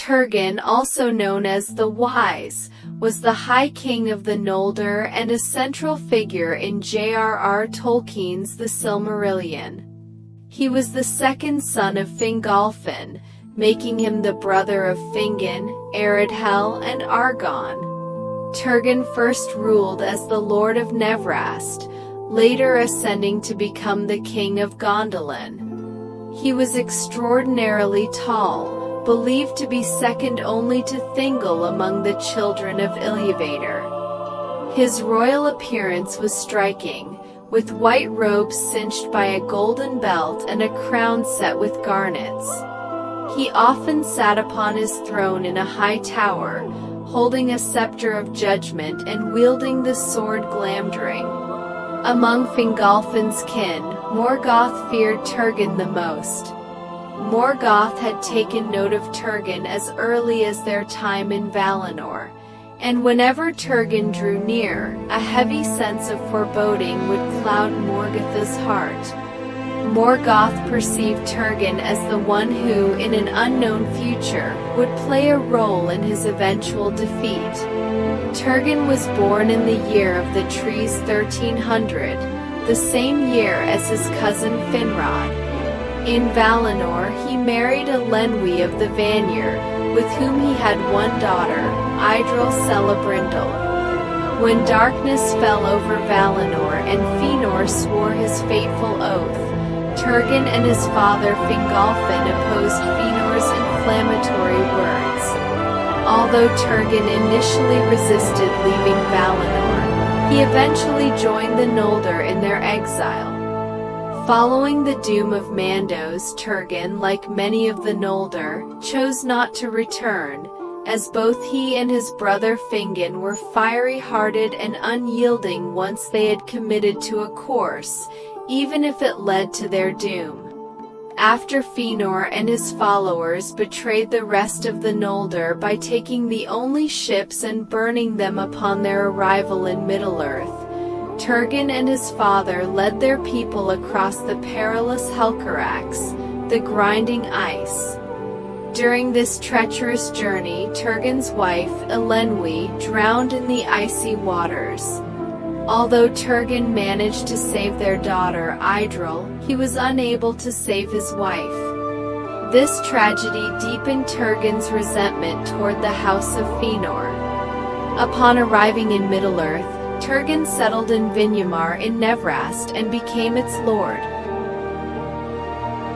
Turgon, also known as the Wise, was the High King of the Noldor and a central figure in J.R.R. Tolkien's The Silmarillion. He was the second son of Fingolfin, making him the brother of Fingin, Eredhel, and Argon. Turgon first ruled as the Lord of Nevrast, later ascending to become the King of Gondolin. He was extraordinarily tall, believed to be second only to Thingol among the children of Iluvatar. His royal appearance was striking, with white robes cinched by a golden belt and a crown set with garnets. He often sat upon his throne in a high tower, holding a scepter of judgment and wielding the sword Glamdring. Among Fingolfin's kin, Morgoth feared Turgon the most. Morgoth had taken note of Turgon as early as their time in Valinor, and whenever Turgon drew near, a heavy sense of foreboding would cloud Morgoth's heart. Morgoth perceived Turgon as the one who, in an unknown future, would play a role in his eventual defeat. Turgon was born in the year of the trees 1300, the same year as his cousin Finrod. In Valinor he married Elenwy of the Vanir, with whom he had one daughter, Idril Celebrindle. When darkness fell over Valinor and Fëanor swore his fateful oath, Turgon and his father Fingolfin opposed Fëanor's inflammatory words. Although Turgon initially resisted leaving Valinor, he eventually joined the Noldor in their exile. Following the doom of Mandos, Turgon, like many of the Noldor, chose not to return, as both he and his brother Fingin were fiery-hearted and unyielding once they had committed to a course, even if it led to their doom. After Fëanor and his followers betrayed the rest of the Noldor by taking the only ships and burning them upon their arrival in Middle-earth, Turgon and his father led their people across the perilous Helcarax, the grinding ice. During this treacherous journey, Turgon's wife, Elenwy, drowned in the icy waters. Although Turgon managed to save their daughter, Idril, he was unable to save his wife. This tragedy deepened Turgon's resentment toward the House of Fëanor. Upon arriving in Middle-earth, Turgon settled in Vinyamar in Nevrast and became its lord.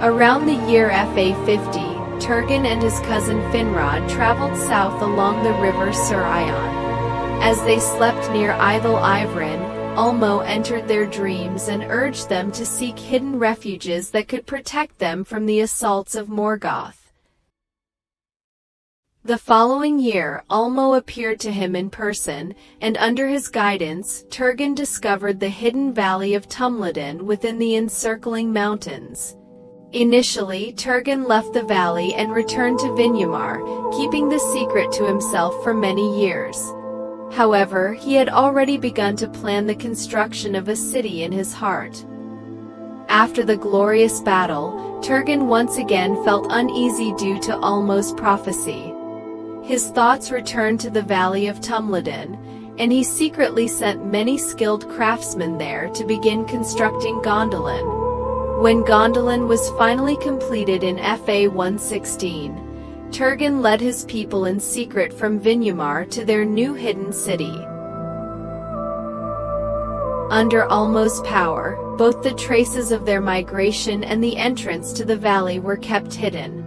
Around the year FA 50, Turgon and his cousin Finrod traveled south along the river Surion. As they slept near Ithel Ivrin, Ulmo entered their dreams and urged them to seek hidden refuges that could protect them from the assaults of Morgoth. The following year, Ulmo appeared to him in person, and under his guidance, Turgon discovered the hidden valley of Tumludin within the encircling mountains. Initially, Turgon left the valley and returned to Vinyamar, keeping the secret to himself for many years. However, he had already begun to plan the construction of a city in his heart. After the glorious battle, Turgon once again felt uneasy due to Ulmo's prophecy. His thoughts returned to the valley of Tumludin, and he secretly sent many skilled craftsmen there to begin constructing Gondolin. When Gondolin was finally completed in FA 116, Turgon led his people in secret from Vinyamar to their new hidden city. Under Ulmo's power, both the traces of their migration and the entrance to the valley were kept hidden.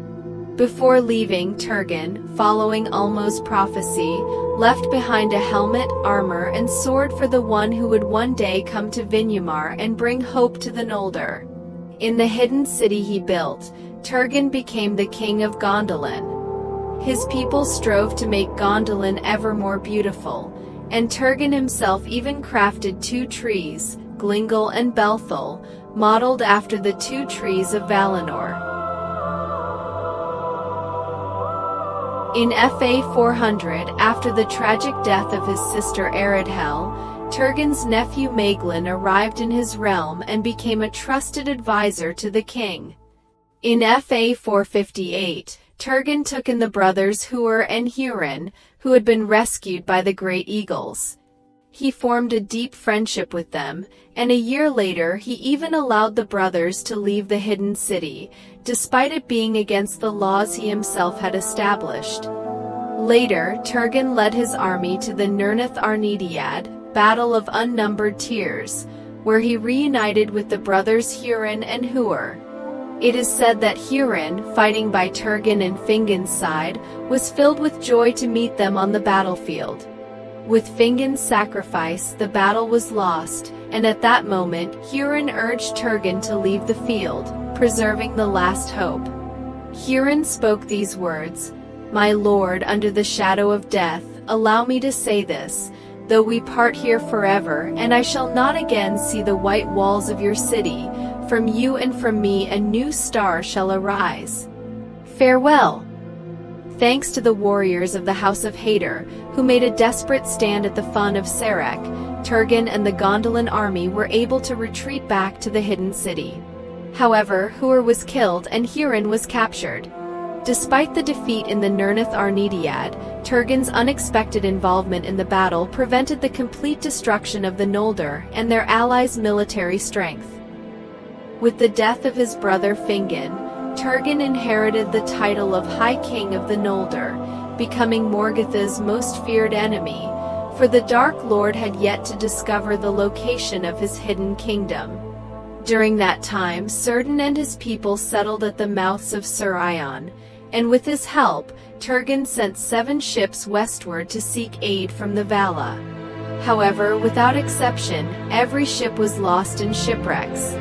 Before leaving, Turgon, following Ulmo's prophecy, left behind a helmet, armor, and sword for the one who would one day come to Vinyamar and bring hope to the Noldor. In the hidden city he built, Turgon became the king of Gondolin. His people strove to make Gondolin ever more beautiful, and Turgon himself even crafted two trees, Glingel and Belthul, modeled after the two trees of Valinor. In FA 400, after the tragic death of his sister Eredhel, Turgon's nephew Maeglin arrived in his realm and became a trusted advisor to the king. In FA 458, Turgon took in the brothers Huor and Hurin, who had been rescued by the great eagles. He formed a deep friendship with them, and a year later he even allowed the brothers to leave the hidden city, despite it being against the laws he himself had established. Later, Turgon led his army to the Nirnath Arnediad, Battle of Unnumbered Tears, where he reunited with the brothers Hurin and Huor. It is said that Hurin, fighting by Turgon and Fingon's side, was filled with joy to meet them on the battlefield. With Fingon's sacrifice, the battle was lost, and at that moment, Hurin urged Turgon to leave the field, preserving the last hope. Hurin spoke these words, "My lord, under the shadow of death, allow me to say this, though we part here forever, and I shall not again see the white walls of your city, from you and from me a new star shall arise. Farewell." Thanks to the warriors of the House of Hadar, who made a desperate stand at the Fun of Serek, Turgon and the Gondolin army were able to retreat back to the hidden city. However, Huor was killed and Hurin was captured. Despite the defeat in the Nirnath Arnediad, Turgon's unexpected involvement in the battle prevented the complete destruction of the Noldor and their allies' military strength. With the death of his brother Fingon, Turgon inherited the title of High King of the Noldor, becoming Morgoth's most feared enemy, for the Dark Lord had yet to discover the location of his hidden kingdom. During that time, Círdan and his people settled at the mouths of Silmarillion, and with his help, Turgon sent 7 ships westward to seek aid from the Vala. However, without exception, every ship was lost in shipwrecks.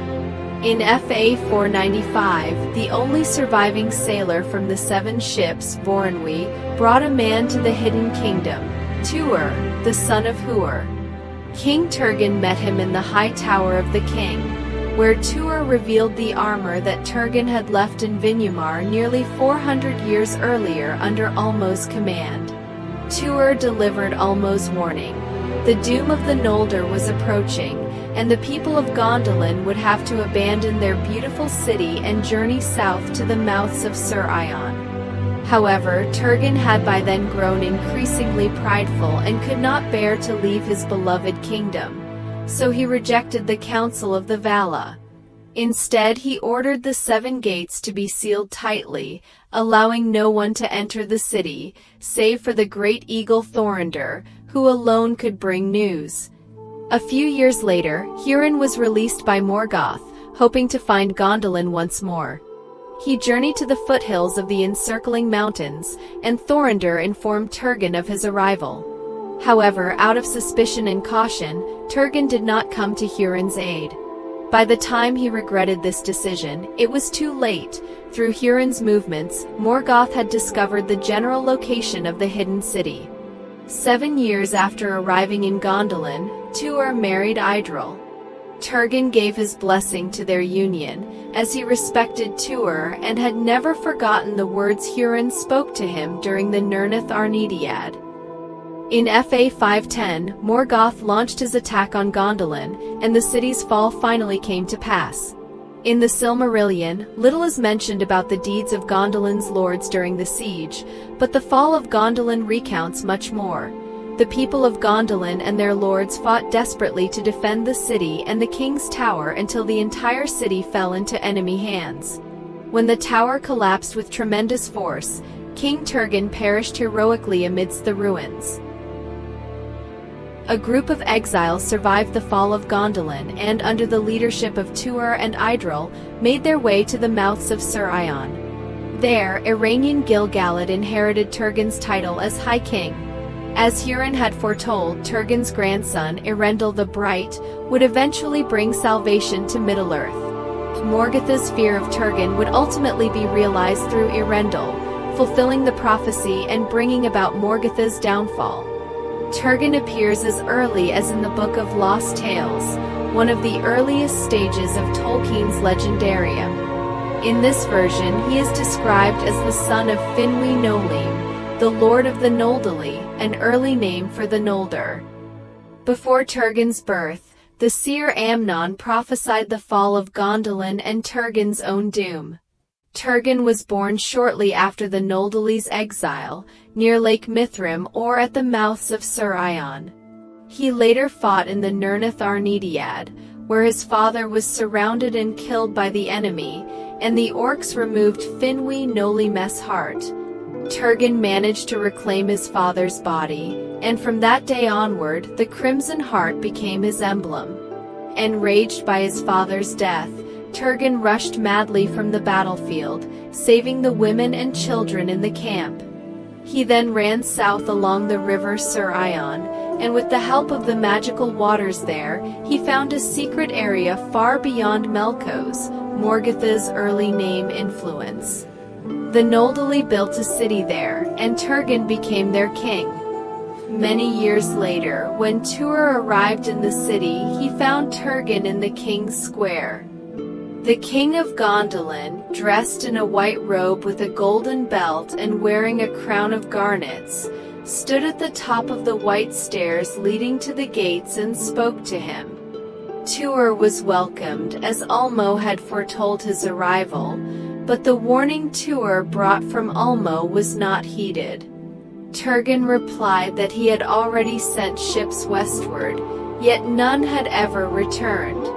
In FA 495, the only surviving sailor from the 7 ships, Voronoi, brought a man to the hidden kingdom, Tuor, the son of Huor. King Turgon met him in the high tower of the king, where Tuor revealed the armor that Turgon had left in Vinyamar nearly 400 years earlier under Ulmo's command. Tuor delivered Ulmo's warning. The doom of the Noldor was approaching, and the people of Gondolin would have to abandon their beautiful city and journey south to the mouths of Silmarillion. However, Turgon had by then grown increasingly prideful and could not bear to leave his beloved kingdom, so he rejected the counsel of the Vala. Instead, he ordered the 7 gates to be sealed tightly, allowing no one to enter the city, save for the great eagle Thorondor, who alone could bring news. A few years later, Hurin was released by Morgoth, hoping to find Gondolin once more. He journeyed to the foothills of the encircling mountains, and Thorondor informed Turgon of his arrival. However, out of suspicion and caution, Turgon did not come to Hurin's aid. By the time he regretted this decision, it was too late. Through Hurin's movements, Morgoth had discovered the general location of the hidden city. 7 years after arriving in Gondolin, Tuor married Idril. Turgon gave his blessing to their union, as he respected Tuor and had never forgotten the words Hurin spoke to him during the Nirnath Arnediad. In FA 510, Morgoth launched his attack on Gondolin, and the city's fall finally came to pass. In the Silmarillion, little is mentioned about the deeds of Gondolin's lords during the siege, but the fall of Gondolin recounts much more. The people of Gondolin and their lords fought desperately to defend the city and the king's tower until the entire city fell into enemy hands. When the tower collapsed with tremendous force, King Turgon perished heroically amidst the ruins. A group of exiles survived the fall of Gondolin and, under the leadership of Tuor and Idril, made their way to the mouths of Silmarillion. There, Iranian Gil-galad inherited Turgon's title as High King. As Hurin had foretold, Turgon's grandson, Eärendil the Bright, would eventually bring salvation to Middle-earth. Morgoth's fear of Turgon would ultimately be realized through Eärendil, fulfilling the prophecy and bringing about Morgoth's downfall. Turgon appears as early as in the Book of Lost Tales, one of the earliest stages of Tolkien's legendarium. In this version, he is described as the son of Finwë Nolim, the Lord of the Noldali, an early name for the Noldor. Before Turgon's birth, the seer Amnon prophesied the fall of Gondolin and Turgon's own doom. Turgon was born shortly after the Noldor's exile, near Lake Mithrim or at the mouths of Silmarillion. He later fought in the Nirnath Arnediad, where his father was surrounded and killed by the enemy, and the orcs removed Finwi Noli Meshart. Turgon managed to reclaim his father's body, and from that day onward, the Crimson Heart became his emblem. Enraged by his father's death, Turgon rushed madly from the battlefield, saving the women and children in the camp. He then ran south along the river Silmarillion, and with the help of the magical waters there, he found a secret area far beyond Melkos, Morgoth's early name influence. The Noldor built a city there, and Turgon became their king. Many years later, when Tuor arrived in the city, he found Turgon in the king's square. The king of Gondolin, dressed in a white robe with a golden belt and wearing a crown of garnets, stood at the top of the white stairs leading to the gates and spoke to him. Tuor was welcomed, as Ulmo had foretold his arrival, but the warning Tuor brought from Ulmo was not heeded. Turgon replied that he had already sent ships westward, yet none had ever returned.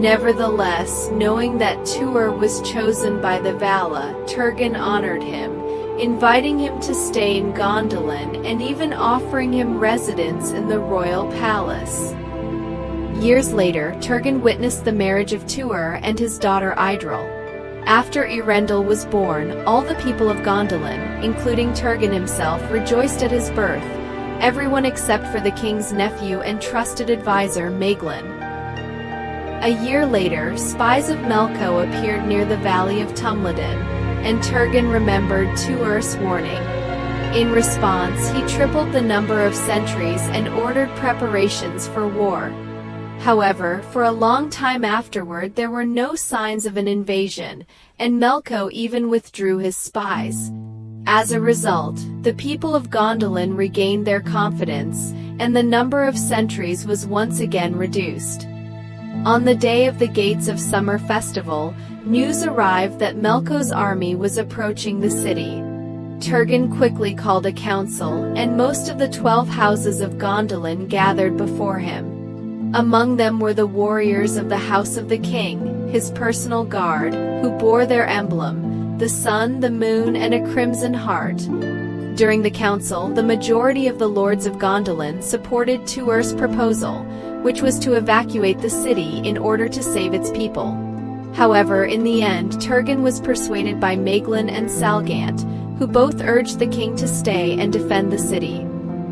Nevertheless, knowing that Tuor was chosen by the Vala, Turgon honored him, inviting him to stay in Gondolin and even offering him residence in the royal palace. Years later, Turgon witnessed the marriage of Tuor and his daughter Idril. After Eärendil was born, all the people of Gondolin, including Turgon himself, rejoiced at his birth, everyone except for the king's nephew and trusted advisor Maeglin. A year later, spies of Melko appeared near the valley of Tumludin, and Turgon remembered Tuor's warning. In response, he tripled the number of sentries and ordered preparations for war. However, for a long time afterward there were no signs of an invasion, and Melko even withdrew his spies. As a result, the people of Gondolin regained their confidence, and the number of sentries was once again reduced. On the day of the Gates of Summer Festival, news arrived that Melko's army was approaching the city. Turgon quickly called a council, and most of the 12 houses of Gondolin gathered before him. Among them were the warriors of the House of the King, his personal guard, who bore their emblem, the sun, the moon, and a crimson heart. During the council, the majority of the lords of Gondolin supported Tuor's proposal, which was to evacuate the city in order to save its people. However, in the end, Turgon was persuaded by Maeglin and Salgant, who both urged the king to stay and defend the city.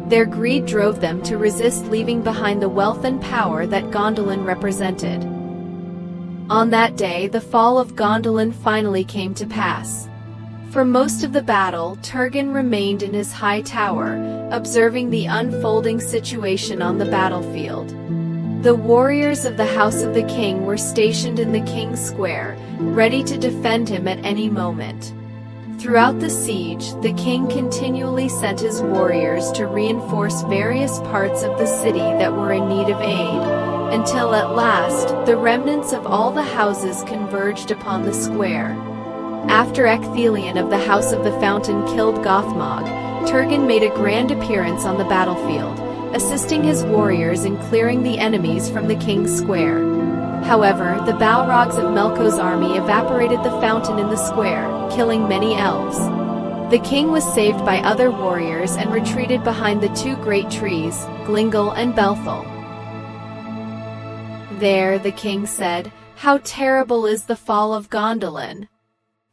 Their greed drove them to resist leaving behind the wealth and power that Gondolin represented. On that day, the fall of Gondolin finally came to pass. For most of the battle, Turgon remained in his high tower, observing the unfolding situation on the battlefield. The warriors of the House of the King were stationed in the king's square, ready to defend him at any moment. Throughout the siege, the king continually sent his warriors to reinforce various parts of the city that were in need of aid, until at last, the remnants of all the houses converged upon the square. After Ecthelion of the House of the Fountain killed Gothmog, Turgon made a grand appearance on the battlefield, assisting his warriors in clearing the enemies from the king's square. However, the Balrogs of Melko's army evaporated the fountain in the square, killing many elves. The king was saved by other warriors and retreated behind the two great trees, Glingel and Belthel. There, the king said, "How terrible is the fall of Gondolin!"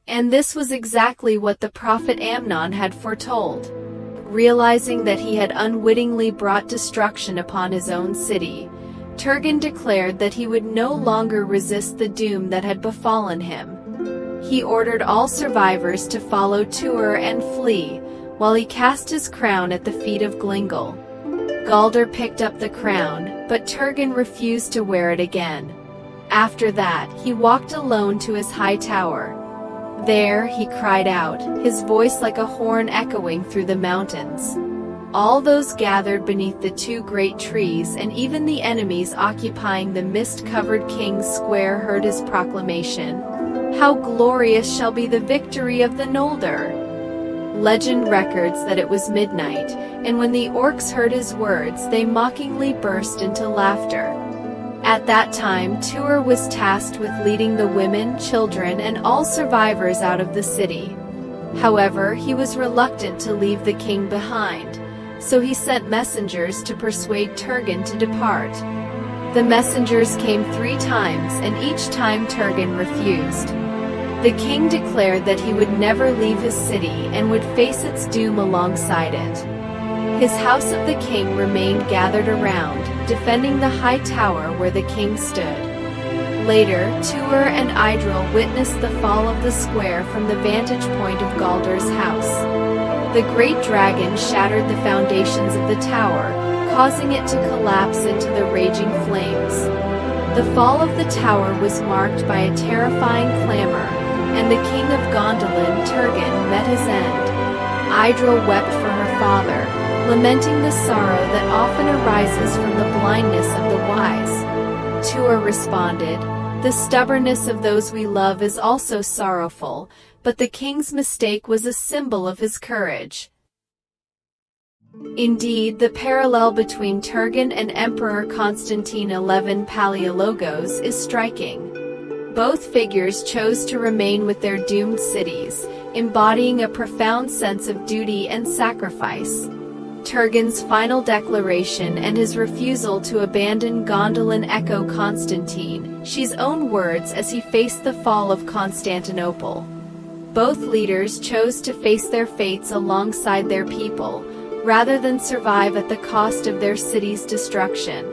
And this was exactly what the prophet Amnon had foretold. Realizing that he had unwittingly brought destruction upon his own city, Turgon declared that he would no longer resist the doom that had befallen him. He ordered all survivors to follow Tuor and flee, while he cast his crown at the feet of Glingel. Galder picked up the crown, but Turgon refused to wear it again. After that, he walked alone to his high tower. There, he cried out, his voice like a horn echoing through the mountains. All those gathered beneath the two great trees and even the enemies occupying the mist-covered king's square heard his proclamation. How glorious shall be the victory of the Noldor! Legend records that it was midnight, and when the orcs heard his words, they mockingly burst into laughter. At that time, Tuor was tasked with leading the women, children, and all survivors out of the city. However, he was reluctant to leave the king behind, so he sent messengers to persuade Turgon to depart. The messengers came 3 times, and each time Turgon refused. The king declared that he would never leave his city and would face its doom alongside it. His house of the king remained gathered around, defending the high tower where the king stood. Later, Tuor and Idril witnessed the fall of the square from the vantage point of Galdur's house. The great dragon shattered the foundations of the tower, causing it to collapse into the raging flames. The fall of the tower was marked by a terrifying clamor, and the king of Gondolin, Turgon, met his end. Idril wept for her father, lamenting the sorrow that often arises from the blindness of the wise. Tuor responded, "The stubbornness of those we love is also sorrowful, but the king's mistake was a symbol of his courage." Indeed, the parallel between Turgon and Emperor Constantine XI Palaiologos is striking. Both figures chose to remain with their doomed cities, embodying a profound sense of duty and sacrifice. Turgon's final declaration and his refusal to abandon Gondolin echo Constantine's own words as he faced the fall of Constantinople. Both leaders chose to face their fates alongside their people, rather than survive at the cost of their city's destruction.